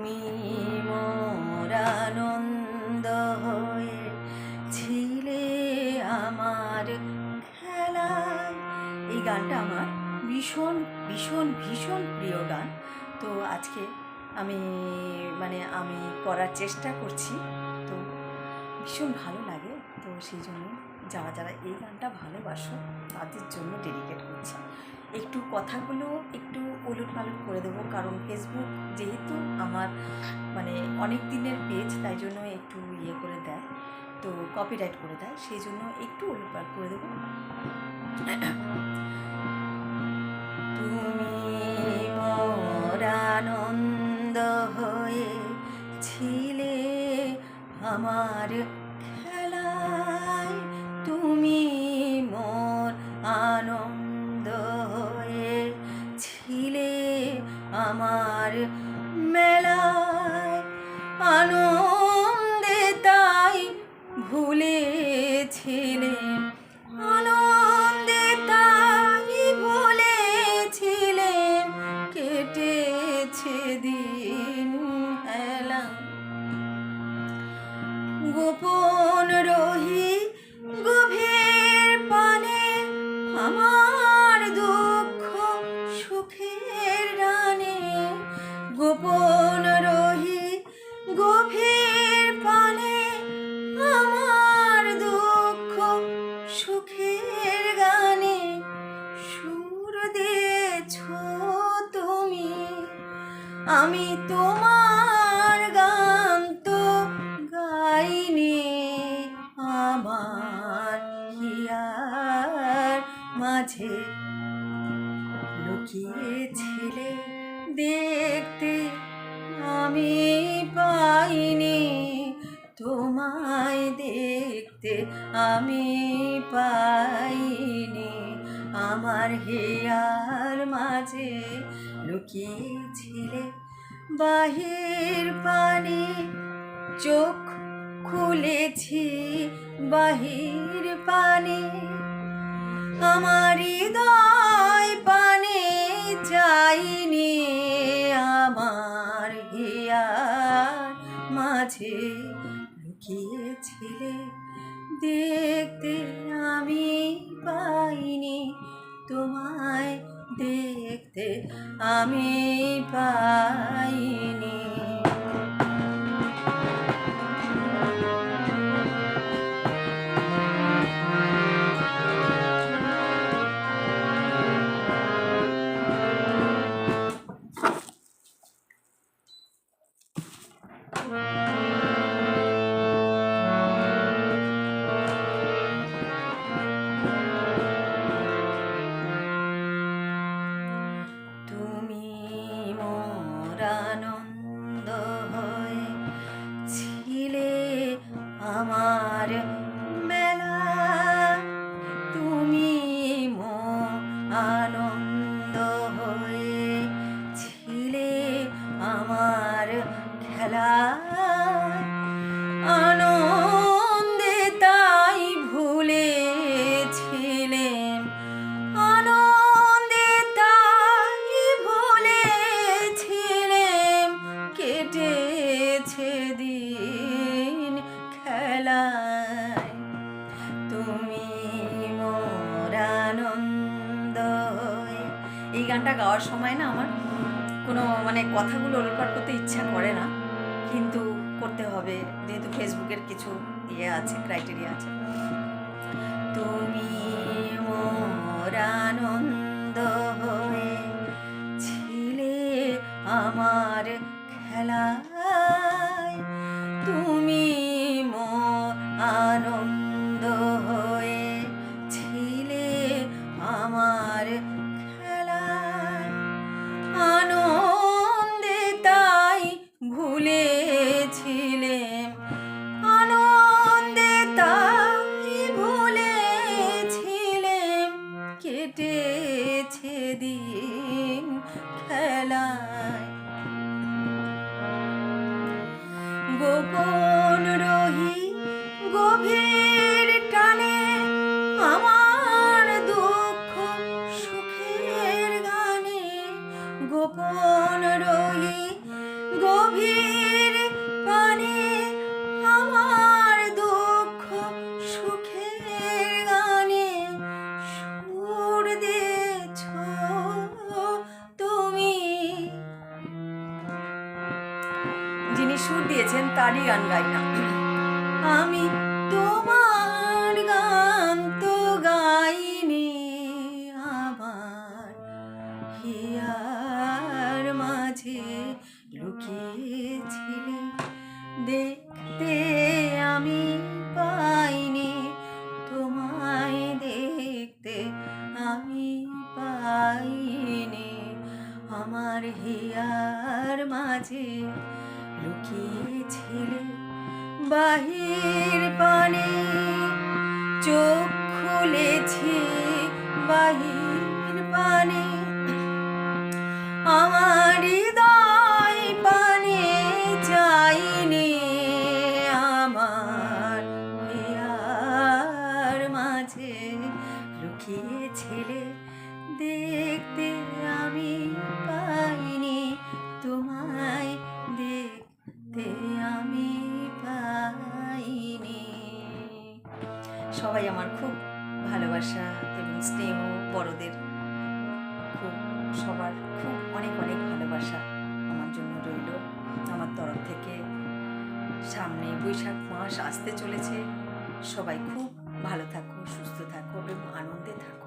তুমি মোর আনন্দ হয়েছিলে আমার খেলায়। এই গানটা আমার ভীষণ ভীষণ ভীষণ প্রিয় গান। তো আজকে আমি আমি করার চেষ্টা করছি, তো ভীষণ ভালো লাগে। তো সেই জন্য যারা যারা এই গানটা ভালোবাসো তাদের জন্য ডেডিকেট করছি। একটু কথাগুলো একটু ওলটপালট করে দেবো, কারণ ফেসবুক যেহেতু আমার অনেক দিনের পেজ, তাই জন্য একটু করে দেয়, তো কপিরাইট করে দেয়, সেই জন্য একটু ওলটপালট করে দেবো। তুমি মোর আনন্দ হয়েছিলে আমার খেলায়, তুমি মোর আনন্দ হয়েছিলে আমার মেলায়। আনন্দে তাই ভুলেছিলে, আনন্দে তাই ভুলেছিলে, কেটেছে দিন হেলা। গোপন রহি গভীর পানে আমার দুঃখ সুখের রানে। গোপন রহি গভীর পানে আমার দুঃখ সুখের গানে। সুর দিয়েছ তুমি, আমি তোমার গান তো গাইনি। আমার হিয়ার মাঝে লুকিয়েছিলে দেখতে আমি পাইনি, তোমায় দেখতে আমি পাইনি। আমার হিয়ার মাঝে লুকিয়েছিলে বাহির পানে, চোখ খুলেছি বাহির পানে। আমার হৃদয় পানে যাইনি, আমার হিয়ার মাঝে লুকিয়েছিলে দেখতে আমি পাইনি, তোমায় দেখতে আমি পাইনি। তুমি মোর আনন্দ হয়েছিলে আমার মেলা, তুমি মোর আনন্দ হয়েছিলে আমার খেলা। আনন্দে তাই ভুলেছিলে, আনন্দে তাই ভুলেছিলে, কেটেছে দিন খেলায়। তুমি মোর আনন্দ হয়ে। এই গানটা গাওয়ার সময় না আমার কোনো কথাগুলো ওলটপালট করতে ইচ্ছা করে না, কিন্তু করতে হবে যেহেতু ফেসবুকের কিছু আছে, ক্রাইটেরিয়া আছে। তুমি মোর আনন্দ হয়েছিলে আমার খেলায়, তুমি মোর আনন্দ হয়েছিলে আমার খেলায়। আনন্দে তাই ভুলেছিলে, আনন্দে তাই ভুলেছিলে, কেটেছে দিন খেলায়। গোপন রহি গভীর টানে আমার দুঃখ সুখের গানে। গোপন রহি গভীর যিনি সুর দিয়েছেন তারই গান গাই না। আমি তোমার গান তো গাইনি, আমার হিয়ার মাঝে লুকিয়েছিলে, দেখতে আমি পাইনি, তোমায় দেখতে আমি পাইনি, আমার হিয়ার মাঝে লুকিয়েছিলে। বাহির পানে চোখ খুলেছি, বাহির পানে আমার হৃদয় পানে যাইনি, আমার হিয়ার মাঝে লুকিয়েছিলে, দেখতে আমি পাইনি, তোমায় দেখতে আমি পাইনি। সবাই আমার খুব ভালোবাসা এবং স্নেহ, বড়দের খুব, সবার খুব অনেক অনেক ভালোবাসা আমার জন্য রইল আমার তরফ থেকে। সামনে বৈশাখ মাস আসতে চলেছে, সবাই খুব ভালো থাকো, সুস্থ থাকো এবং আনন্দে থাকো।